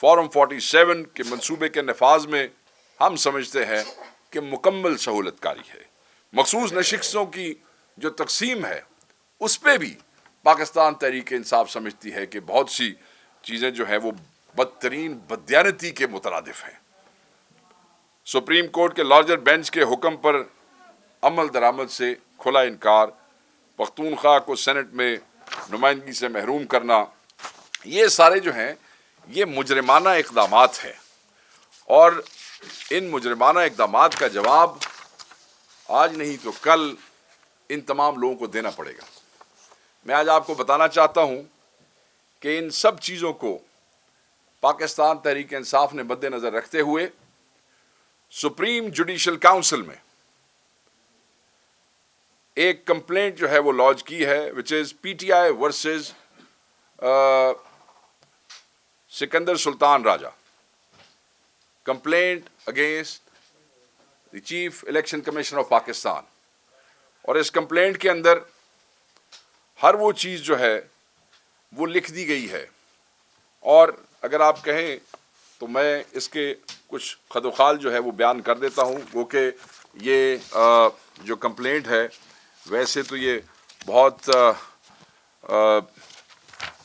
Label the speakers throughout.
Speaker 1: Form 47 کے منصوبے کے نفاذ میں ہم سمجھتے ہیں کہ مکمل سہولت کاری ہے۔ مخصوص نشستوں کی جو تقسیم ہے اس پہ بھی پاکستان تحریک انصاف سمجھتی ہے کہ بہت سی چیزیں جو ہیں وہ بدترین بددیانتی کے مترادف ہیں۔ سپریم کورٹ کے لارجر بینچ کے حکم پر عمل درآمد سے کھلا انکار، پختونخوا کو سینٹ میں نمائندگی سے محروم کرنا، یہ سارے جو ہیں یہ مجرمانہ اقدامات ہیں، اور ان مجرمانہ اقدامات کا جواب آج نہیں تو کل ان تمام لوگوں کو دینا پڑے گا۔ میں آج آپ کو بتانا چاہتا ہوں کہ ان سب چیزوں کو پاکستان تحریک انصاف نے مد نظر رکھتے ہوئے سپریم جوڈیشل کاؤنسل میں ایک کمپلینٹ جو ہے وہ لانچ کی ہے، which is P T I versus Sikandar Sultan Raja, complaint against the chief election commission of Pakistan. اور اس کمپلینٹ کے اندر ہر وہ چیز جو ہے وہ لکھ دی گئی ہے، اور اگر آپ کہیں تو میں اس کے کچھ خد و خال جو ہے وہ بیان کر دیتا ہوں، وہ کہ یہ جو کمپلینٹ ہے ویسے تو یہ بہت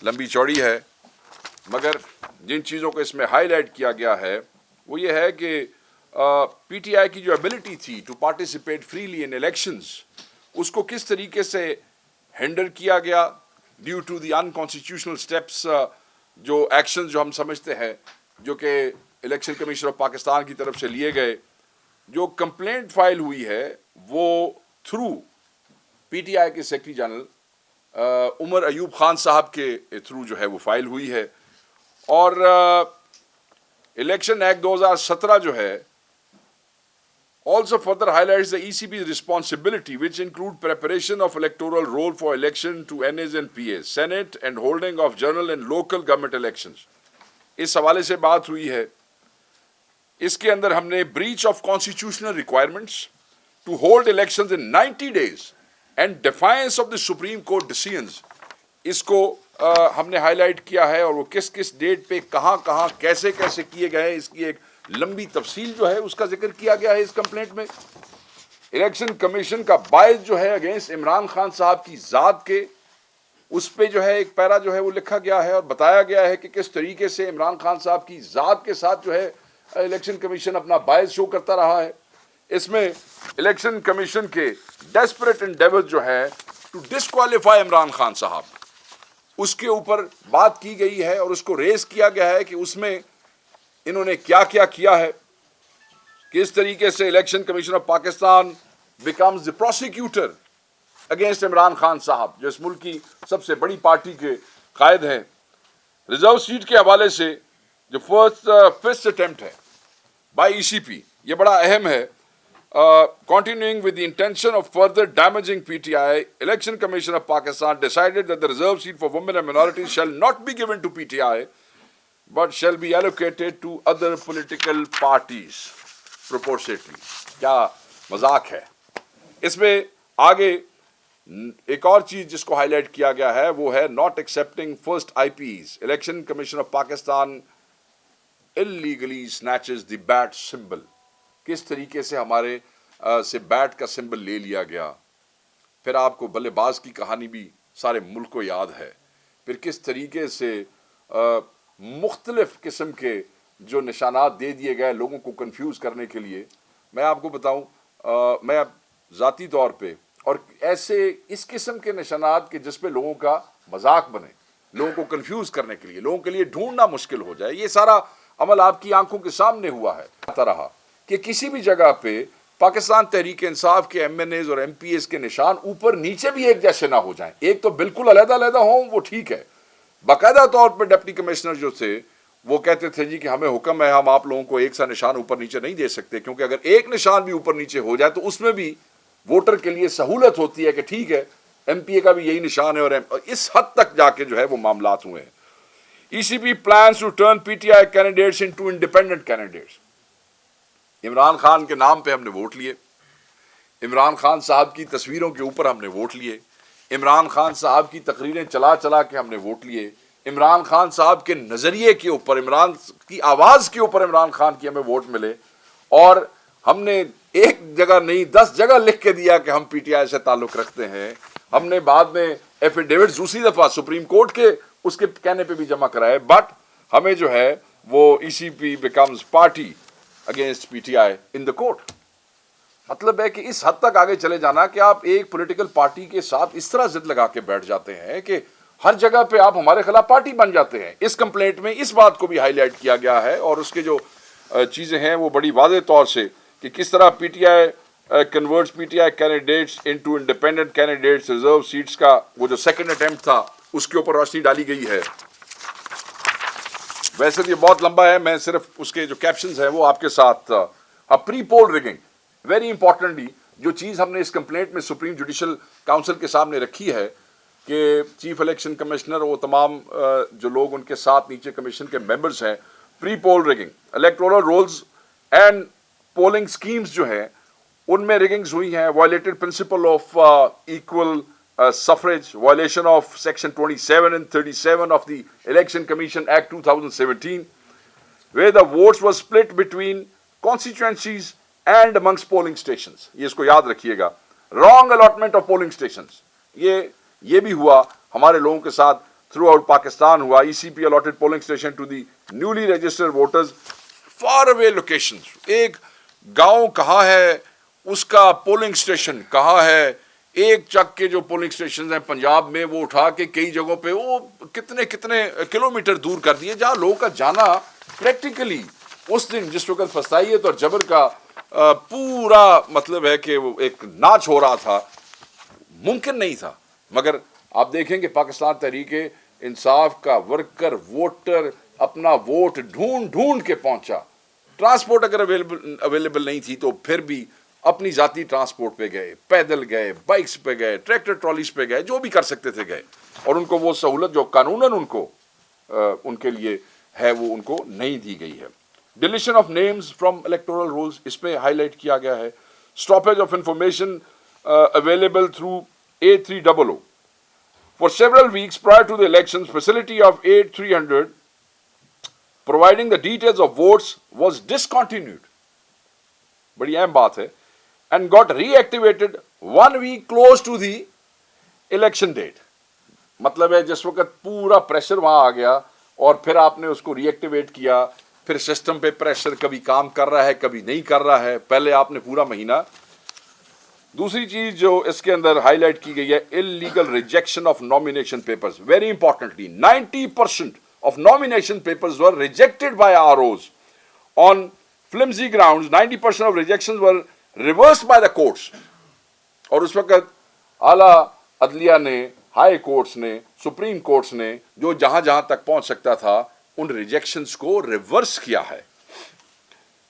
Speaker 1: لمبی چوڑی ہے، مگر جن چیزوں کو اس میں ہائی لائٹ کیا گیا ہے وہ یہ ہے کہ پی ٹی آئی کی جو ایبلٹی تھی to participate freely in elections, اس کو کس طریقے سے ہینڈل کیا گیا due to the unconstitutional steps, جو ایکشنز جو ہم سمجھتے ہیں جو کہ الیکشن کمیشن آف پاکستان کی طرف سے لیے گئے۔ جو کمپلینٹ فائل ہوئی ہے وہ تھرو پی ٹی آئی کے سیکرٹری جنرل عمر ایوب خان صاحب کے تھرو جو ہے وہ فائل ہوئی ہے، اور الیکشن ایکٹ 2017 جو ہے also further highlights the ECB's responsibility, which include preparation of electoral roll for election to NAs and PAs, Senate and holding of general and local government elections۔ اس حوالے سے بات ہوئی ہے۔ اس کے اندر ہم نے breach of constitutional requirements to hold elections in 90 days and defiance of the Supreme Court decisions، اس کو ہم نے ہائی لائٹ کیا ہے، اور وہ کس کس ڈیٹ پہ کہاں کہاں کیسے کیسے کیے گئے اس کی ایک لمبی تفصیل جو ہے اس کا ذکر کیا گیا ہے اس کمپلینٹ میں۔ الیکشن کمیشن کا باعث جو ہے اگینسٹ عمران خان صاحب کی ذات کے، اس پہ جو ہے ایک پیرا جو ہے وہ لکھا گیا ہے اور بتایا گیا ہے کہ کس طریقے سے عمران خان صاحب کی ذات کے ساتھ جو ہے الیکشن کمیشن اپنا باعث شو کرتا رہا ہے۔ اس میں الیکشن کمیشن کے ڈیسپریٹ انڈیور جو ہے ٹو ڈسکوالیفائی عمران خان صاحب، اس کے اوپر بات کی گئی ہے اور اس کو ریز کیا گیا ہے کہ اس میں انہوں نے کیا کیا کیا ہے، کس طریقے سے election commission of Pakistan becomes the prosecutor against Imran Khan صاحب، جو اس ملک کی سب سے بڑی پارٹی کے قائد ہیں۔ ریزرو سیٹ کے حوالے سے جو فسٹ اٹیمپٹ ہے بائی ای سی پی، یہ بڑا اہم ہے۔ Continuing with the intention of further damaging PTI, Election Commission of Pakistan decided that the reserve seat for women and minorities shall not be given to PTI, but shall be allocated to other political parties proportionately۔ کیا مذاق ہے! اس میں آگے ایک اور چیز جس کو ہائی لائٹ کیا گیا ہے وہ ہے not accepting first IPs۔ Election Commission of Pakistan illegally snatches the bat symbol۔ کس طریقے سے ہمارے سے بیٹ کا سمبل لے لیا گیا، پھر آپ کو بلے باز کی کہانی بھی سارے ملک کو یاد ہے، پھر کس طریقے سے مختلف قسم کے جو نشانات دے دیے گئے لوگوں کو کنفیوز کرنے کے لیے۔ میں آپ کو بتاؤں، میں ذاتی طور پہ اور ایسے اس قسم کے نشانات کے جس پہ لوگوں کا مذاق بنے، لوگوں کو کنفیوز کرنے کے لیے، لوگوں کے لیے ڈھونڈنا مشکل ہو جائے، یہ سارا عمل آپ کی آنکھوں کے سامنے ہوا ہے۔ آتا رہا کہ کسی بھی جگہ پہ پاکستان تحریک انصاف کے ایم این ایز اور ایم پی ایز کے نشان اوپر نیچے بھی ایک جیسے نہ ہو جائیں، ایک تو بالکل علیحدہ علیحدہ ہوں وہ ٹھیک ہے۔ باقاعدہ طور پہ ڈپٹی کمشنر جو تھے وہ کہتے تھے جی کہ ہمیں حکم ہے، ہم آپ لوگوں کو ایک سا نشان اوپر نیچے نہیں دے سکتے، کیونکہ اگر ایک نشان بھی اوپر نیچے ہو جائے تو اس میں بھی ووٹر کے لیے سہولت ہوتی ہے کہ ٹھیک ہے ایم پی اے کا بھی یہی نشان ہے، اور اس حد تک جا کے جو ہے وہ معاملات ہوئے ہیں۔ ای C P plans to turn PTI candidates into independent candidates۔ Imran Khan کے نام پہ ہم نے ووٹ لیے، عمران خان صاحب کی تصویروں کے اوپر ہم نے ووٹ لیے، عمران خان صاحب کی تقریریں چلا چلا کے ہم نے ووٹ لیے، عمران خان صاحب کے نظریے کے اوپر, عمران کی آواز کے اوپر عمران خان کی ہمیں ووٹ ملے, اور ہم نے ایک جگہ نہیں 10 جگہ لکھ کے دیا کہ ہم پی ٹی آئی سے تعلق رکھتے ہیں. ہم نے بعد میں ایفیڈیوٹ دوسری دفعہ سپریم کورٹ کے اس کے کہنے پہ بھی جمع کرائے, بٹ ہمیں جو ہے وہ E C P becomes party against PTI T the ان دا کورٹ. مطلب ہے کہ اس حد تک آگے چلے جانا کہ آپ ایک پولیٹیکل پارٹی کے ساتھ اس طرح ضد لگا کے بیٹھ جاتے ہیں کہ ہر جگہ پہ آپ ہمارے خلاف پارٹی بن جاتے ہیں. اس کمپلینٹ میں اس بات کو بھی ہائی لائٹ کیا گیا ہے, اور اس کے جو چیزیں ہیں وہ بڑی واضح طور سے کہ کس طرح P T I converts P T I candidates into independent candidates reserve seats کا وہ جو سیکنڈ اٹیمپٹ تھا اس کے اوپر روشنی ڈالی گئی ہے. ویسے یہ بہت لمبا ہے, میں صرف اس کے جو کیپشنز ہیں وہ آپ کے ساتھ. پری پول ریگنگ, ویری امپورٹنٹلی جو چیز ہم نے اس کمپلینٹ میں سپریم جوڈیشل کاؤنسل کے سامنے رکھی ہے کہ چیف الیکشن کمشنر وہ تمام جو لوگ ان کے ساتھ نیچے کمیشن کے ممبرز ہیں, pre poll rigging, electoral rolls and polling schemes جو ہیں ان میں ریگنگز ہوئی ہیں, violated principle of equal suffrage, violation of section 27 and 37 of the Election Commission Act 2017, where the votes were split between constituencies and amongst polling stations. یہ اس کو یاد رکھیے گا. Wrong allotment of polling stations. یہ بھی ہوا ہمارے لوگوں کے ساتھ تھرو آؤٹ پاکستان ہوا. ای C P allotted polling station to the newly registered voters far away locations. ایک گاؤں کہاں ہے, اس کا پولنگ اسٹیشن کہاں ہے, ایک چک کے جو پولنگ اسٹیشنز ہیں پنجاب میں وہ اٹھا کے کئی جگہوں پہ وہ کتنے کلومیٹر دور کر دیے, جہاں لوگوں کا جانا پریکٹیکلی اس دن جس وقت فسائیت اور جبر کا پورا مطلب ہے کہ وہ ایک ناچ ہو رہا تھا, ممکن نہیں تھا. مگر آپ دیکھیں کہ پاکستان تحریک انصاف کا ورکر ووٹر اپنا ووٹ ڈھونڈ کے پہنچا. ٹرانسپورٹ اگر اویلیبل نہیں تھی تو پھر بھی اپنی ذاتی ٹرانسپورٹ پہ گئے, پیدل گئے, بائکس پہ گئے, ٹریکٹر ٹرالیز پہ گئے, جو بھی کر سکتے تھے گئے, اور ان کو وہ سہولت جو قانوناً ان کے لیے ہے وہ ان کو نہیں دی گئی ہے. Deletion of names from electoral rolls, اس پہ ہائی لائٹ کیا گیا ہے. Stoppage of information available through 8300 for several weeks prior to the election. Facility of 8300 providing the details of votes was discontinued, بڑی اہم بات ہے, and got reactivated 1 week close to the election date. مطلب ہے جس وقت پورا پریشر وہاں آ گیا اور پھر آپ نے اس کو ری ایکٹیویٹ کیا, پھر سسٹم پہ پریشر کبھی کام کر رہا ہے کبھی نہیں کر رہا ہے, پہلے آپ نے پورا مہینہ. دوسری چیز جو اس کے اندر ہائی لائٹ کی گئی ہے, illegal rejection of nomination papers. Very importantly, 90% of nomination papers were rejected by ROs on flimsy grounds. 90% of rejections were reversed by the courts. اور اس وقت اعلیٰ عدلیہ نے, ہائی کورٹس نے, سپریم کورٹس نے جو جہاں تک پہنچ سکتا تھا ان ریجیکشنز کو ریورس کیا ہے.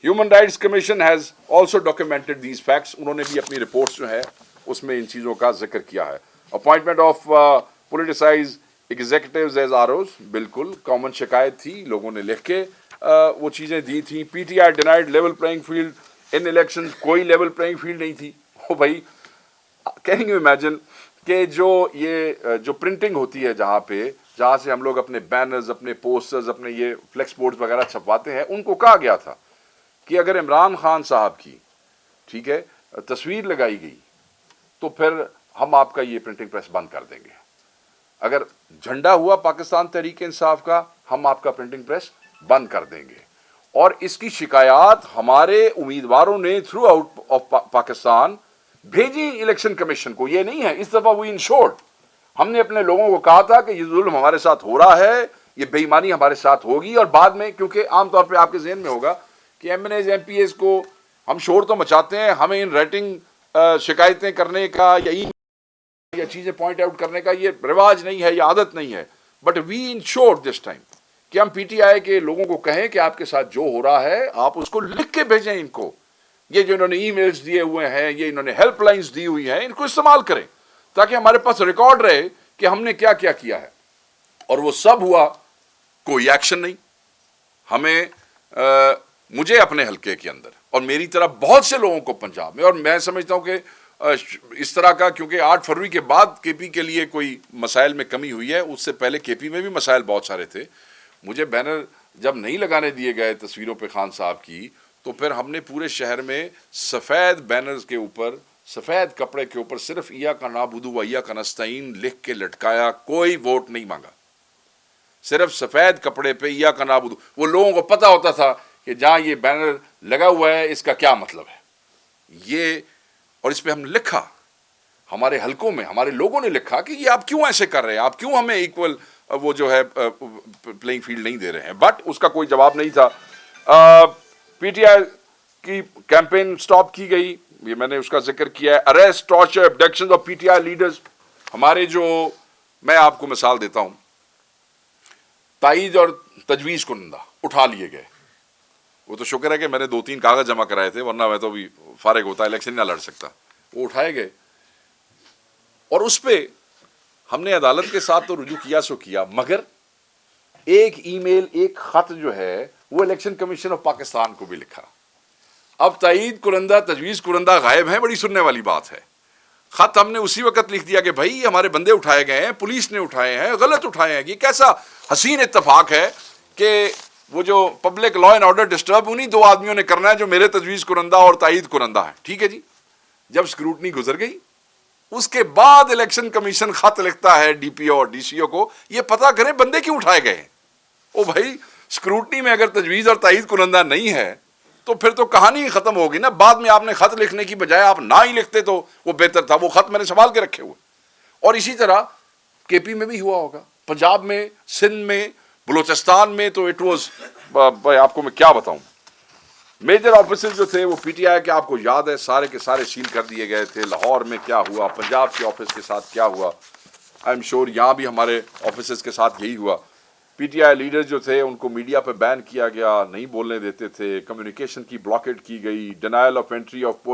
Speaker 1: Human rights commission has also documented these facts. انہوں نے بھی اپنی رپورٹس جو ہے اس میں ان چیزوں کا ذکر کیا ہے. Appointment of politicise executives as ROs, بالکل کامن شکایت تھی, لوگوں نے لکھ کے وہ چیزیں دی تھیں. P T I denied level playing field in election, کوئی لیول پلئنگ فیلڈ نہیں تھی. او بھائی, کین یو امیجن کہ جو پرنٹنگ ہوتی ہے جہاں سے ہم لوگ اپنے بینرز, اپنے پوسٹرز, اپنے یہ فلیکس بورڈز وغیرہ چھپواتے ہیں, ان کو کہا گیا تھا کہ اگر عمران خان صاحب کی ٹھیک ہے تصویر لگائی گئی تو پھر ہم آپ کا یہ پرنٹنگ پریس بند کر دیں گے. اگر جھنڈا ہوا پاکستان تحریک انصاف کا, ہم آپ کا پرنٹنگ پریس بند کر دیں گے. اور اس کی شکایات ہمارے امیدواروں نے تھرو آؤٹ آف پاکستان بھیجی الیکشن کمیشن کو. یہ نہیں ہے اس دفعہ وی انشورڈ, ہم نے اپنے لوگوں کو کہا تھا کہ یہ ظلم ہمارے ساتھ ہو رہا ہے, یہ بے ایمانی ہمارے ساتھ ہوگی. اور بعد میں کیونکہ عام طور پہ آپ کے ذہن میں ہوگا کہ M N As M P As کو ہم شور تو مچاتے ہیں, ہمیں ان رائٹنگ شکایتیں کرنے کا یا چیزیں پوائنٹ آؤٹ کرنے کا یہ رواج نہیں ہے یا عادت نہیں ہے. But we ensured this time کہ ہم پی ٹی آئی کے لوگوں کو کہیں کہ آپ کے ساتھ جو ہو رہا ہے آپ اس کو لکھ کے بھیجیں ان کو. یہ جو انہوں نے ای میلز دیے ہوئے ہیں, یہ انہوں نے ہیلپ لائنز دی ہوئی ہیں, ان کو استعمال کریں تاکہ ہمارے پاس ریکارڈ رہے کہ ہم نے کیا کیا ہے. اور وہ سب ہوا, کوئی ایکشن نہیں. ہمیں مجھے اپنے حلقے کے اندر اور میری طرح بہت سے لوگوں کو پنجاب میں, اور میں سمجھتا ہوں کہ اس طرح کا، کیونکہ 8 فروری کے بعد کے پی کے لیے کوئی مسائل میں کمی ہوئی ہے، اس سے پہلے کے پی میں بھی مسائل بہت سارے تھے. مجھے بینر جب نہیں لگانے دیے گئے تصویروں پہ خان صاحب کی، تو پھر ہم نے پورے شہر میں سفید بینرز کے اوپر، سفید کپڑے کے اوپر صرف ایاک نعبد و ایاک نستعین لکھ کے لٹکایا. کوئی ووٹ نہیں مانگا، صرف سفید کپڑے پہ ایاک نعبد. وہ لوگوں کو پتہ ہوتا تھا کہ جہاں یہ بینر لگا ہوا ہے اس کا کیا مطلب ہے یہ. اور اس پہ ہم نے لکھا، ہمارے حلقوں میں ہمارے لوگوں نے لکھا کہ یہ آپ کیوں ایسے کر رہے ہیں، آپ کیوں ہمیں ایکول وہ جو ہے پلینگ فیلڈ نہیں دے رہے ہیں. بٹ اس کا کوئی جواب نہیں تھا. پی ٹی آئی کی کیمپین سٹاپ کی گئی، یہ میں نے اس کا ذکر کیا ہے. Arrest, torture, abduction of P T آئی لیڈرز. ہمارے جو، میں آپ کو مثال دیتا ہوں، تائید اور تجویز کنندہ اٹھا لیے گئے. وہ تو شکر ہے کہ میں نے 2-3 کاغذ جمع کرائے تھے، ورنہ میں تو بھی فارغ ہوتا، الیکشن نہ لڑ سکتا. وہ اٹھائے گئے اور اس پہ ہم نے عدالت کے ساتھ تو رجوع کیا سو کیا، مگر ایک ای میل، ایک خط جو ہے وہ الیکشن کمیشن آف پاکستان کو بھی لکھا. اب تائید کنندہ، تجویز کنندہ غائب ہیں، بڑی سننے والی بات ہے. خط ہم نے اسی وقت لکھ دیا کہ بھائی یہ ہمارے بندے اٹھائے گئے ہیں، پولیس نے اٹھائے ہیں، غلط اٹھائے ہیں. یہ کیسا حسین اتفاق ہے کہ وہ جو public law and order disturb انہی 2 آدمیوں نے کرنا ہے جو میرے تجویز کنندہ اور تائید کنندہ ہیں. ٹھیک ہے جی. جب اسکروٹنی گزر گئی، اس کے بعد الیکشن کمیشن خط لکھتا ہے ڈی پی او اور ڈی سی او کو، یہ پتہ کریں بندے کیوں اٹھائے گئے ہیں. او بھائی، اسکروٹنی میں اگر تجویز اور تائید کنندہ نہیں ہے تو پھر تو کہانی ختم ہوگی نا. بعد میں آپ نے خط لکھنے کی بجائے آپ نہ ہی لکھتے تو وہ بہتر تھا. وہ خط میں نے سنبھال کے رکھے ہوئے. اور اسی طرح کے پی میں بھی ہوا ہوگا، پنجاب میں، سندھ میں، بلوچستان میں. تو اٹ واز، آپ کو میں کیا بتاؤں، میجر آفیسز جو تھے وہ پی ٹی آئی کے آپ کو یاد ہے سارے کے سارے سیل کر دیے گئے تھے. لاہور میں کیا ہوا، پنجاب کے آفس کے ساتھ کیا ہوا، آئی ایم شور یہاں بھی ہمارے آفیسز کے ساتھ یہی ہوا. پی ٹی آئی لیڈر جو تھے ان کو میڈیا پہ بین کیا گیا، نہیں بولنے دیتے تھے، کمیونیکیشن کی بلاکیٹ کی گئی، denial of entry of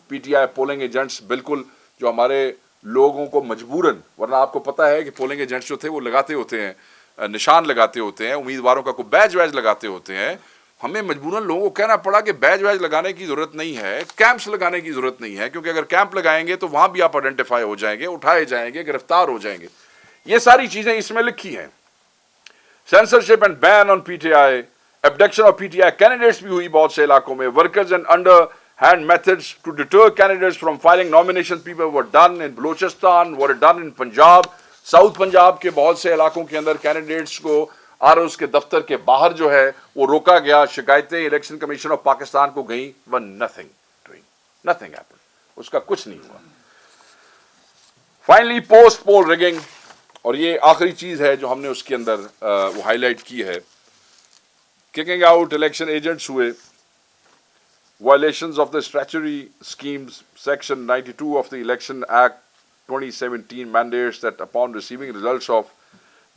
Speaker 1: P T I polling agents. بالکل جو ہمارے لوگوں کو مجبوراً، ورنہ آپ کو پتہ ہے کہ پولنگ ایجنٹس جو تھے وہ لگاتے ہوتے ہیں، نشان لگاتے ہوتے ہیں، امیدواروں کا کوئی بیج ویج لگاتے ہوتے ہیں. ہمیں مجبوراً لوگوں کو کہنا پڑا کہ بیج ویج لگانے کی ضرورت نہیں ہے، کیمپس لگانے کی ضرورت نہیں ہے، کیونکہ اگر کیمپ لگائیں گے تو وہاں بھی آپ آئیڈینٹیفائی ہو جائیں گے، اٹھائے جائیں گے، گرفتار ہو جائیں گے. یہ ساری چیزیں اس میں لکھی ہیں. Censorship and ban on P T I, abduction of P T I candidates بھی ہوئی بہت سے علاقوں میں. Workers and under hand methods to deter candidates from filing nomination paper were done in Balochistan, were done in Punjab. South Punjab کے بہت سے علاقوں کے اندر کینڈیڈیٹس کو آر اوز کے دفتر کے باہر جو ہے وہ روکا گیا. شکایتیں الیکشن کمیشن آف پاکستان کو گئیں، but nothing happened. اس کا کچھ نہیں ہوا. فائنلی پوسٹ پول ریگنگ، اور یہ آخری چیز ہے جو ہم نے اس کے اندر وہ ہائی لائٹ کی ہے. ککنگ آؤٹ الیکشن ایجنٹس ہوئے. Violations of the statutory schemes section 92 of the election act 2017 mandates that upon receiving results of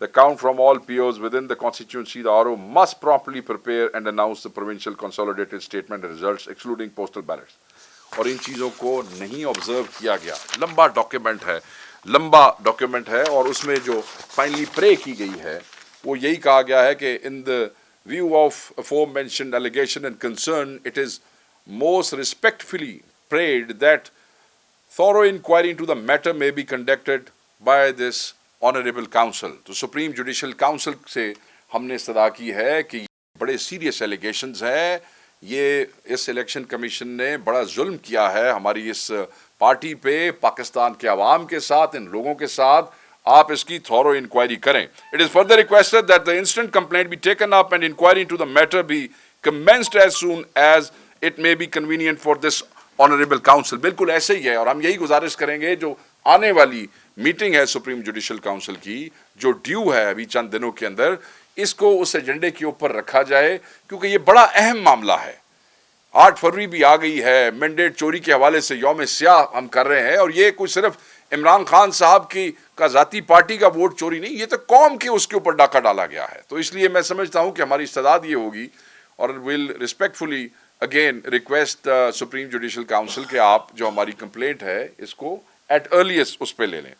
Speaker 1: the count from all POs within the constituency, the RO must promptly prepare and announce the provincial consolidated statement and results excluding postal ballots. اور ان چیزوں کو نہیں observe کیا گیا. لمبا document ہے اور اس میں جو فائنلی پرے کی گئی ہے وہ یہی کہا گیا ہے کہ in the view of aforementioned allegation and concern, it is most respectfully prayed that thorough inquiry into the matter may be conducted by this honorable council. تو سپریم جوڈیشل کاؤنسل سے ہم نے استدعا کی ہے کہ بڑے سیریس ایلیگیشنز ہیں. یہ اس الیکشن کمیشن نے بڑا ظلم کیا ہے ہماری اس پارٹی پہ، پاکستان کے عوام کے ساتھ، ان لوگوں کے ساتھ. آپ اس کی تھورو انکوائری کریں. It is further requested that the instant complaint be taken up and inquiry into the matter be commenced as soon as it may be convenient for this honorable council. بالکل ایسے ہی ہے، اور ہم یہی گزارش کریں گے جو آنے والی میٹنگ ہے سپریم جوڈیشل کاؤنسل کی جو ڈیو ہے ابھی چند دنوں کے اندر، اس کو اس ایجنڈے کے اوپر رکھا جائے، کیونکہ یہ بڑا اہم معاملہ ہے. 8 فروری بھی آ گئی ہے، مینڈیٹ چوری کے حوالے سے یوم سیاہ ہم کر رہے ہیں، اور یہ کوئی صرف عمران خان صاحب کی کا ذاتی پارٹی کا ووٹ چوری نہیں، یہ تو قوم کے اس کے اوپر ڈاکہ ڈالا گیا ہے. تو اس لیے میں سمجھتا ہوں کہ ہماری استدعا یہ ہوگی، اور will respectfully again request supreme judicial council کہ آپ جو ہماری کمپلینٹ ہے اس کو ایٹ ارلیسٹ اس پہ لے لیں.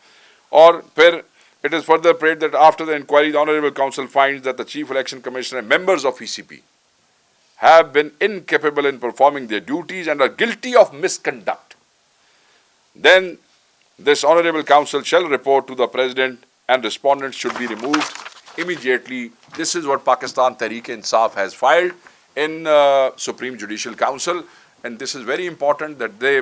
Speaker 1: اور پھر it is further prayed that after the inquiry the honorable council finds that the chief election commissioner and members of ECP have been incapable in performing their duties and are guilty of misconduct. then this Honorable Council shall report to the President and respondents should be removed immediately. This is what Pakistan Tehreek-e-Insaf has filed in Supreme Judicial Council, and this is very important that they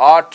Speaker 1: 8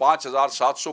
Speaker 1: 5700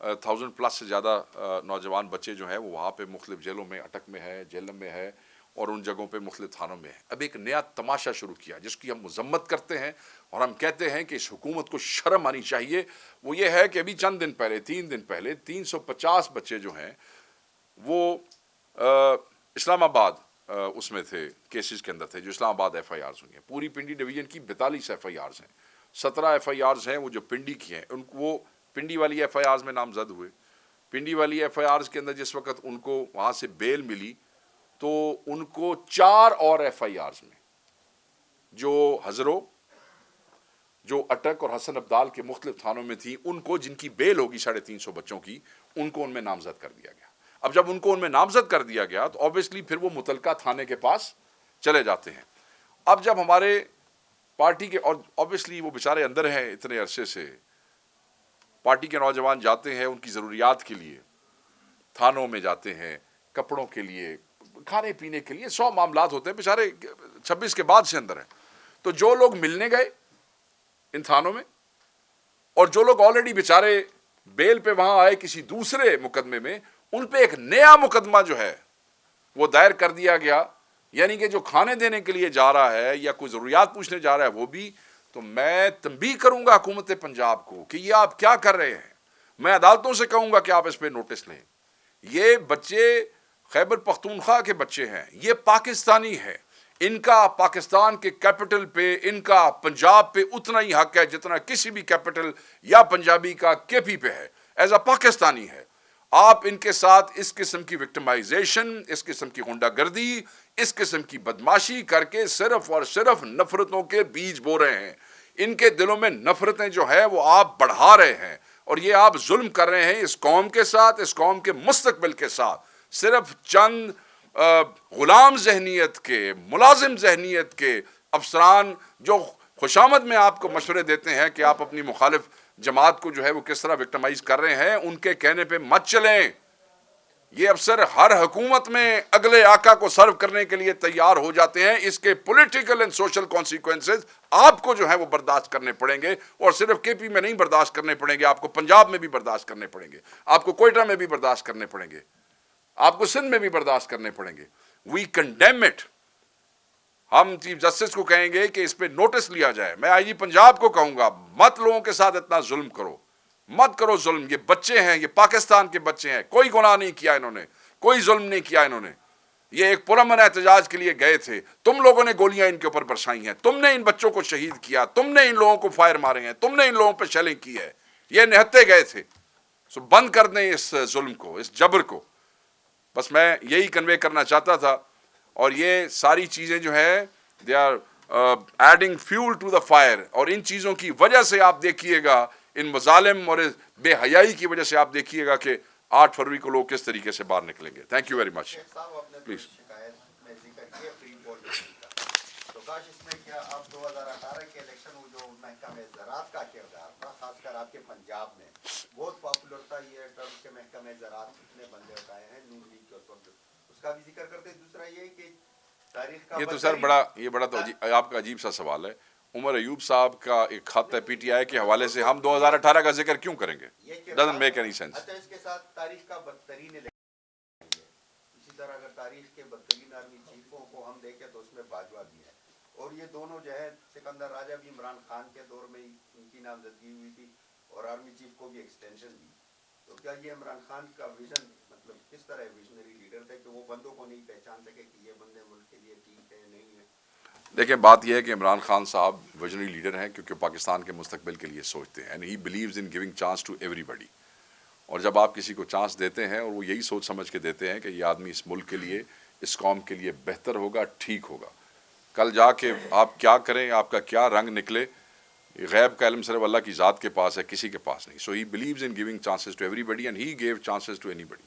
Speaker 1: 1000+ سے زیادہ نوجوان بچے جو ہیں وہ وہاں پہ مختلف جیلوں میں، اٹک میں ہے، جیلم میں ہے اور ان جگہوں پہ مختلف تھانوں میں ہے۔ اب ایک نیا تماشا شروع کیا جس کی ہم مذمت کرتے ہیں اور ہم کہتے ہیں کہ اس حکومت کو شرم آنی چاہیے۔ وہ یہ ہے کہ ابھی چند دن پہلے 3 دن پہلے 350 بچے جو ہیں وہ اسلام آباد اس میں تھے، کیسز کے اندر تھے جو اسلام آباد ایف آئی آرز ہوئی ہیں۔ پوری پنڈی ڈویژن کی 42 ایف آئی آرز ہیں، 17 ایف آئی آرز ہیں وہ جو پنڈی کی ہیں، ان کو وہ پنڈی والی ایف آئی آرز میں نامزد ہوئے۔ پنڈی والی ایف آئی آرز کے اندر جس وقت ان کو وہاں سے بیل ملی تو ان کو 4 اور ایف آئی آرز میں جو ہزرو، جو اٹک اور حسن ابدال کے مختلف تھانوں میں تھیں، ان کو جن کی بیل ہوگی 350 بچوں کی، ان کو ان میں نامزد کر دیا گیا۔ اب جب ان کو ان میں نامزد کر دیا گیا تو آبویسلی پھر وہ متعلقہ تھانے کے پاس چلے جاتے ہیں۔ اب جب ہمارے پارٹی کے، اور آبویسلی وہ بیچارے اندر ہیں اتنے عرصے سے، پارٹی کے نوجوان جاتے ہیں ان کی ضروریات کے لیے، تھانوں میں جاتے ہیں، کپڑوں کے لیے، کھانے پینے کے لیے، 100 معاملات ہوتے ہیں، بیچارے 26 کے بعد سے اندر ہیں۔ تو جو لوگ ملنے گئے ان تھانوں میں اور جو لوگ آلریڈی بیچارے بیل پہ وہاں آئے کسی دوسرے مقدمے میں، ان پہ ایک نیا مقدمہ جو ہے وہ دائر کر دیا گیا، یعنی کہ جو کھانے دینے کے لیے جا رہا ہے یا کوئی ضروریات پوچھنے جا رہا ہے وہ بھی۔ تو میں تنبیہ کروں گا حکومت پنجاب کو کہ یہ آپ کیا کر رہے ہیں۔ میں عدالتوں سے کہوں گا کہ آپ اس پہ نوٹس لیں۔ یہ بچے خیبر پختونخوا کے بچے ہیں، یہ پاکستانی ہے، ان کا پاکستان کے کیپٹل پہ، ان کا پنجاب پہ اتنا ہی حق ہے جتنا کسی بھی کیپٹل یا پنجابی کا کے پی پہ ہے، ایز اے پاکستانی ہے۔ آپ ان کے ساتھ اس قسم کی وکٹمائزیشن، اس قسم کی غنڈہ گردی، اس قسم کی بدماشی کر کے صرف اور صرف نفرتوں کے بیج بو رہے ہیں۔ ان کے دلوں میں نفرتیں جو ہے وہ آپ بڑھا رہے ہیں اور یہ آپ ظلم کر رہے ہیں اس قوم کے ساتھ، اس قوم کے مستقبل کے ساتھ۔ صرف چند غلام ذہنیت کے، ملازم ذہنیت کے افسران جو خوشامد میں آپ کو مشورے دیتے ہیں کہ آپ اپنی مخالف جماعت کو جو ہے وہ کس طرح وکٹمائز کر رہے ہیں، ان کے کہنے پہ مت چلیں۔ یہ افسر ہر حکومت میں اگلے آقا کو سرو کرنے کے لیے تیار ہو جاتے ہیں۔ اس کے پولیٹیکل اینڈ سوشل کانسیکوینسز آپ کو جو ہے وہ برداشت کرنے پڑیں گے، اور صرف کے پی میں نہیں برداشت کرنے پڑیں گے، آپ کو پنجاب میں بھی برداشت کرنے پڑیں گے، آپ کو کوئٹہ میں بھی برداشت کرنے پڑیں گے، آپ کو سندھ میں بھی برداشت کرنے پڑیں گے۔ وی کنڈیم اٹ۔ ہم چیف جسٹس کو کہیں گے کہ اس پہ نوٹس لیا جائے۔ میں آئی جی پنجاب کو کہوں گا مت لوگوں کے ساتھ اتنا ظلم کرو، مت کرو ظلم۔ یہ بچے ہیں، یہ پاکستان کے بچے ہیں، کوئی گناہ نہیں کیا انہوں نے، کوئی ظلم نہیں کیا انہوں نے۔ یہ ایک پرامن احتجاج کے لیے گئے تھے، تم لوگوں نے گولیاں ان کے اوپر برسائی ہیں، تم نے ان بچوں کو شہید کیا، تم نے ان لوگوں کو فائر مارے ہیں، تم نے ان لوگوں پہ شیلنگ کی ہے، یہ نہتے گئے تھے۔ سو بند کر دیں اس ظلم کو، اس جبر کو۔ بس میں یہی کنوے کرنا چاہتا تھا، اور یہ ساری چیزیں جو ہیں they are adding fuel to the fire, اور ان چیزوں کی وجہ سے آپ دیکھیے گا، ان مظالم اور بے حیائی کی وجہ سے آپ دیکھیے گا کہ 8 فروری کو لوگ کس طریقے سے باہر نکلیں گے۔ Thank you very much. Please.
Speaker 2: تو کاش اس میں کیا آپ 2018 کے الیکشن میں جو محکمہ زراعت کا کردار تھا، خاص کر آپ کے پنجاب میں بہت پاپولر تھا، یہ ٹرم کے محکمہ زراعت کتنے بندے اٹھائے ہیں نون لیگ کے اس وقت، اس کا بھی ذکر کرتے۔ دوسرا یہ کہ تاریخ کا،
Speaker 1: یہ تو سر بڑا تو آپ کا عجیب سا سوال ہے۔ عمر ایوب صاحب کا ایک خط ہے پی ٹی آئی کے حوالے سے، ہم 2018 کا ذکر کیوں کریں گے؟ Doesn't make any sense.
Speaker 2: اچھا، اس کے ساتھ تاریخ کا بدترین اسی طرح اگر تاریخ کے بدترین آرمی چیفوں کو ہم دیکھیں تو اس میں باجوہ بھی ہے، اور یہ دونوں جو ہے سکندر راجہ بھی عمران خان کے دور میں ان کی نامزدگی ہوئی تھی، اور آرمی چیف کو بھی ایکسٹینشن دی۔ تو کیا یہ عمران خان کا ویژن، مطلب کس طرح ویژنری لیڈر تھے کہ وہ بندوں کو نہیں پہچان سکے کہ یہ بندے ملک کے لیے ٹھیک ہے نہیں ہے؟
Speaker 1: دیکھیں، بات یہ ہے کہ عمران خان صاحب ویژنری لیڈر ہیں کیونکہ پاکستان کے مستقبل کے لیے سوچتے ہیں، and he believes in giving chance to every بڈی۔ اور جب آپ کسی کو چانس دیتے ہیں اور وہ یہی سوچ سمجھ کے دیتے ہیں کہ یہ آدمی اس ملک کے لیے، اس قوم کے لیے بہتر ہوگا، ٹھیک ہوگا، کل جا کے آپ کیا کریں، آپ کا کیا رنگ نکلے، غیب کا علم صرف اللہ کی ذات کے پاس ہے، کسی کے پاس نہیں۔ So he believes in giving chances to every body, and he gave chances to anybody.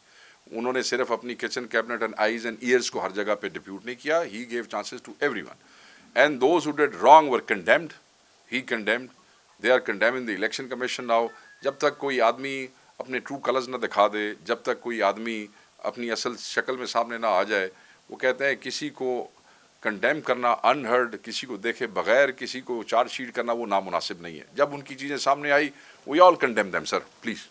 Speaker 1: انہوں نے صرف اپنی kitchen cabinet and eyes and ears کو ہر جگہ پہ ڈپیوٹ نہیں کیا، he gave chances to everyone, and those who did wrong were condemned, he condemned, they are condemning the election commission now. جب تک کوئی آدمی اپنے ٹرو کلرز نہ دکھا دے، جب تک کوئی آدمی اپنی اصل شکل میں سامنے نہ آ جائے، وہ کہتے ہیں کسی کو کنڈیم کرنا انہرڈ، کسی کو دیکھے بغیر کسی کو چارج شیٹ کرنا وہ نامناسب نہیں ہے۔ جب ان کی چیزیں سامنے آئی، we all condemn them. Sir please.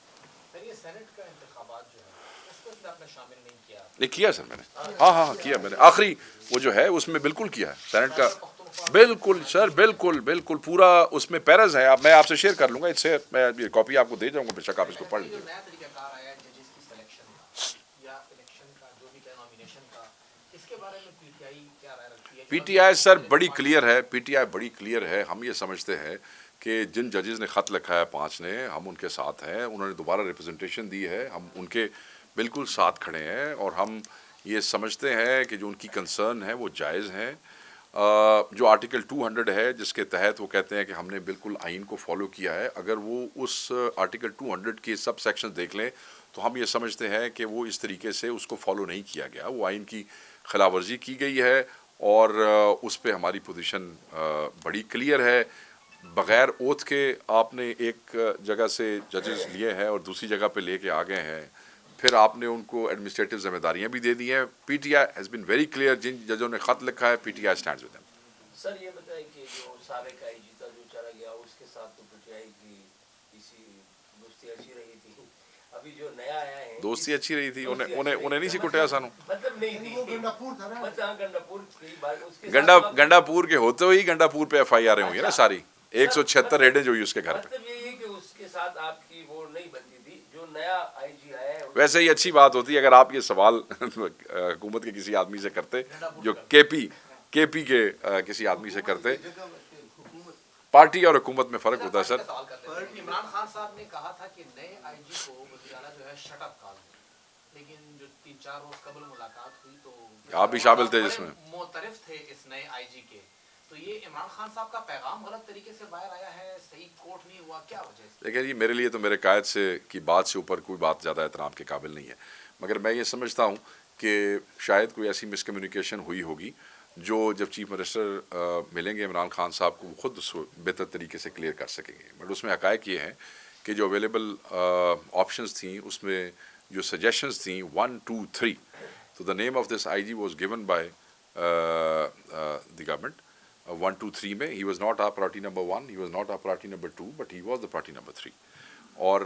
Speaker 3: Senate کا انتخابات جو ہے اس کو اتنا آپ نے شامل نہیں کیا.
Speaker 1: نہیں کیا سر میں نے, ہاں کیا میں نے, آخری وہ جو ہے اس میں بالکل کیا ہے سینٹ کا, بالکل سر, بالکل پورا اس میں پیرز ہے. میں آپ سے شیئر کر لوں گا, اس سے میں کاپی آپ کو دے جاؤں گا, بے شک آپ اس کو پڑھ
Speaker 3: جو
Speaker 1: لیجیے.
Speaker 3: نیا طریقہ کار آیا ہے ججز کی سلیکشن کا یا الیکشن کا جو بھی کیا نامینیشن کا, اس کے بارے میں پی ٹی آئی کیا رائے رکھتی ہے؟
Speaker 1: پی ٹی آئی سر بڑی کلیئر ہے, پی ٹی آئی بڑی کلیئر ہے. ہم یہ سمجھتے ہیں کہ جن ججز نے خط لکھا ہے 5 نے, ہم ان کے ساتھ ہیں. انہوں نے دوبارہ ریپرزنٹیشن دی ہے, ہم ان کے بالکل ساتھ کھڑے ہیں, اور ہم یہ سمجھتے ہیں کہ جو ان کی کنسرن ہے وہ جائز ہیں. جو آرٹیکل 200 ہے جس کے تحت وہ کہتے ہیں کہ ہم نے بالکل آئین کو فالو کیا ہے, اگر وہ اس آرٹیکل 200 کے سب سیکشن دیکھ لیں تو ہم یہ سمجھتے ہیں کہ وہ اس طریقے سے اس کو فالو نہیں کیا گیا, وہ آئین کی خلاف ورزی کی گئی ہے, اور اس پہ ہماری پوزیشن بڑی کلیئر ہے. بغیر اوتھ کے آپ نے ایک جگہ سے ججز لیے ہیں اور دوسری جگہ پہ لے کے آ گئے ہیں, پھر آپ نے ان کو ایڈمنسٹریٹو ذمہ داریاں بھی دے دی ہیں. P T I has been very clear, جن ججوں نے خط لکھا ہے P T I stands with them.
Speaker 4: Sir یہ بتائیں کہ جو سابق آئی جی تھا جو چلا گیا اس کے ساتھ تو پی ٹی آئی کی اسی دوستی اچھی رہی تھی, ابھی جو نیا آیا ہے
Speaker 1: دوستی اچھی رہی تھی, انہیں نہیں سی کٹیا سانو,
Speaker 4: مطلب نہیں تھی, مطلب گنڈاپور کی بات اس کے
Speaker 1: گنڈا پور کے ہوتے ہوئی گنڈا پور پہ ایف آئی آریں ہوئی ہیں نا ساری, 176 ریڈیں جو ہوئی اس کے گھر پہ.
Speaker 4: مطلب یہ ہے کہ اس کے ساتھ آپ کی وہ نہیں بنتی تھی. جو نیا آئی جی آیا ہے
Speaker 1: ویسے ہی اچھی بات ہوتی ہے اگر آپ یہ سوال حکومت کے کسی آدمی سے کرتے, جو کے پی کے کسی آدمی سے کرتے. پارٹی اور حکومت میں فرق ہوتا ہے سر.
Speaker 3: سوال کرتے ہیں. عمران خان صاحب نے کہا تھا کہ نئے آئی جی کو وزیر اعلیٰ جو ہے شٹ اپ کال دیں, لیکن جو 3-4 روز قبل ملاقات ہوئی تو
Speaker 1: آپ بھی شامل تھے جس میں,
Speaker 3: معترف تھے اس نئے آئی جی کے, تو یہ عمران خان صاحب کا پیغام غلط طریقے سے باہر آیا ہے, صحیح کوٹ نہیں ہوا, کیا وجہ ہے؟
Speaker 1: دیکھیں جی, میرے لیے تو میرے قائد سے کی بات سے اوپر کوئی بات زیادہ احترام کے قابل نہیں ہے, مگر میں یہ سمجھتا ہوں کہ شاید کوئی ایسی مس کمیونیکیشن ہوئی ہوگی جو جب چیف منسٹر ملیں گے عمران خان صاحب کو, وہ خود اس کو بہتر طریقے سے کلیئر کر سکیں گے. بٹ اس میں حقائق یہ ہیں کہ جو اویلیبل آپشنز تھیں اس میں جو سجیشنز تھیں 1, 2, 3, تو the name of this I G was given by the government. 1, 2, 3 میں he was not a priority number 1, he was not a priority number 2, but he was the priority number 3. اور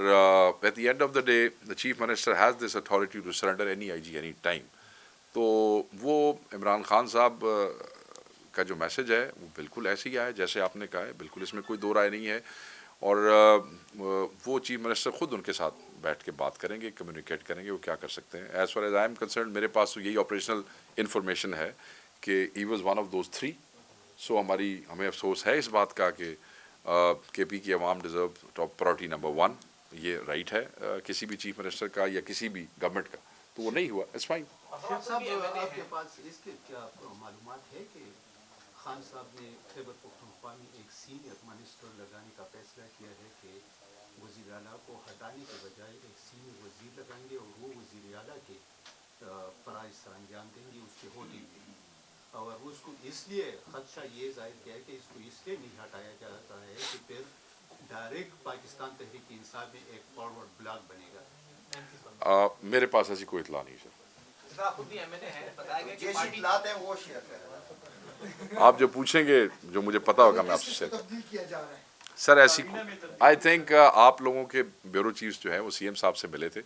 Speaker 1: at the end of the day the chief minister has this authority to surrender any I G any time. تو وہ عمران خان صاحب کا جو message ہے وہ بالکل ایسے ہی آیا جیسے آپ نے کہا ہے, بالکل اس میں کوئی دو رائے نہیں ہے, اور وہ چیف منسٹر خود ان کے ساتھ بیٹھ کے بات کریں گے, کمیونیکیٹ کریں گے وہ کیا کر سکتے ہیں. As far as I am concerned میرے پاس تو یہی آپریشنل انفارمیشن ہے کہ he was one of those 3. سو ہمیں افسوس ہے اس بات کا کہ کے پی کی عوام ڈیزرو ٹاپ پرائرٹی نمبر 1, یہ رائٹ ہے کسی بھی چیف منسٹر کا یا کسی بھی گورنمنٹ کا, تو وہ نہیں ہوا, اٹس فائن.
Speaker 5: صاحب آپ کے پاس اس کے کیا معلومات ہے کہ خان صاحب نے خیبر پختونخوا میں ایک سینئر منسٹر لگانے کا فیصلہ کیا ہے کہ وزیر اعلیٰ کو ہٹانے کے بجائے ایک سینئر وزیر لگائیں گے اور وہ وزیر اعلیٰ کے فرائض سر انجام دیں گے اس کے ہوتے ہوئے, اور اس کو اس لیے خدشہ یہ ظاہر کیا ہے کہ اس کو اس لیے نہیں ہٹایا جاتا ہے کہ پھر ڈائریکٹ پاکستان تحریک انصاف میں ایک فارورڈ بلاک بنے گا.
Speaker 1: میرے پاس ایسی کوئی اطلاع نہیں سر.
Speaker 3: خود بھی ایم این اے ہیں, بتایا گیا کہ
Speaker 2: جیسی
Speaker 3: پارٹی
Speaker 2: اطلاعات ہیں وہ شیئر کریں.
Speaker 1: آپ جو پوچھیں گے جو مجھے پتا ہوگا میں آپ سے شیئر
Speaker 6: تبدیل کیا جا رہا ہے.
Speaker 1: سر. ایسی آئی تھنک آپ لوگوں کے بیورو چیفز جو ہیں وہ سی ایم صاحب سے ملے تھے,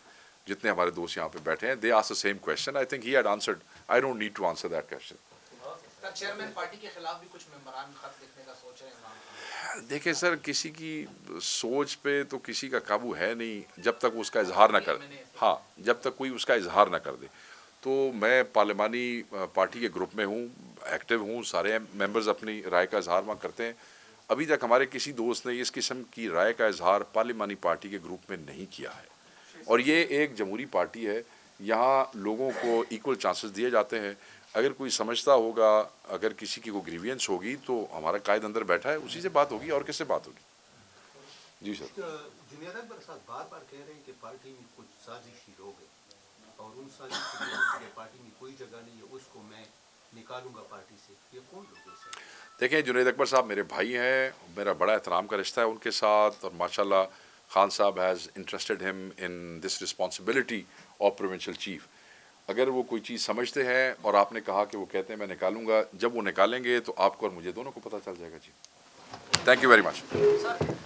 Speaker 1: جتنے ہمارے دوست یہاں پہ بیٹھے ہیں, they ask the same question. I think he had answered, I don't need to answer that question.
Speaker 3: Chairman party کے خلاف بھی کچھ ممبران خط لکھنے کا سوچ رہے ہیں.
Speaker 1: دیکھیں سر, کسی کی سوچ پہ تو کسی کا قابو ہے نہیں جب تک وہ اس کا اظہار نہ کر دے. ہاں, جب تک کوئی اس کا اظہار نہ کر دے. تو میں پارلیمانی پارٹی کے گروپ میں ہوں, ایکٹیو ہوں, سارے ممبرز اپنی رائے کا اظہار وہاں کرتے ہیں. ابھی تک ہمارے کسی دوست نے اس قسم کی رائے کا اظہار پارلیمانی پارٹی کے گروپ میں نہیں کیا ہے, اور یہ ایک جمہوری پارٹی ہے, یہاں لوگوں کو ایکول چانسز دیے جاتے ہیں. اگر کوئی سمجھتا ہوگا, اگر کسی کی کوئی گریوینس ہوگی تو ہمارا قائد اندر بیٹھا ہے, اسی سے بات ہوگی, اور کس سے بات ہوگی. جی سر.
Speaker 5: جنید اکبر صاحب بار بار کہہ رہے ہیں کہ پارٹی میں کچھ سازشی لوگ ہیں اور ان سازشی لوگوں کے پارٹی میں کوئی جگہ نہیں ہے, اس کو میں نکالوں گا پارٹی سے. یہ کون لوگ ہیں سر؟
Speaker 1: دیکھیں جنید اکبر صاحب میرے بھائی ہیں, میرا بڑا احترام کا رشتہ ہے ان کے ساتھ, اور ماشاءاللہ خان صاحب ہیز انٹرسٹڈ ہم ان دس رسپانسبلٹی آف پروونشل چیف. اگر وہ کوئی چیز سمجھتے ہیں اور آپ نے کہا کہ وہ کہتے ہیں میں نکالوں گا, جب وہ نکالیں گے تو آپ کو اور مجھے دونوں کو پتہ چل جائے گا. جی, تھینک یو ویری مچ.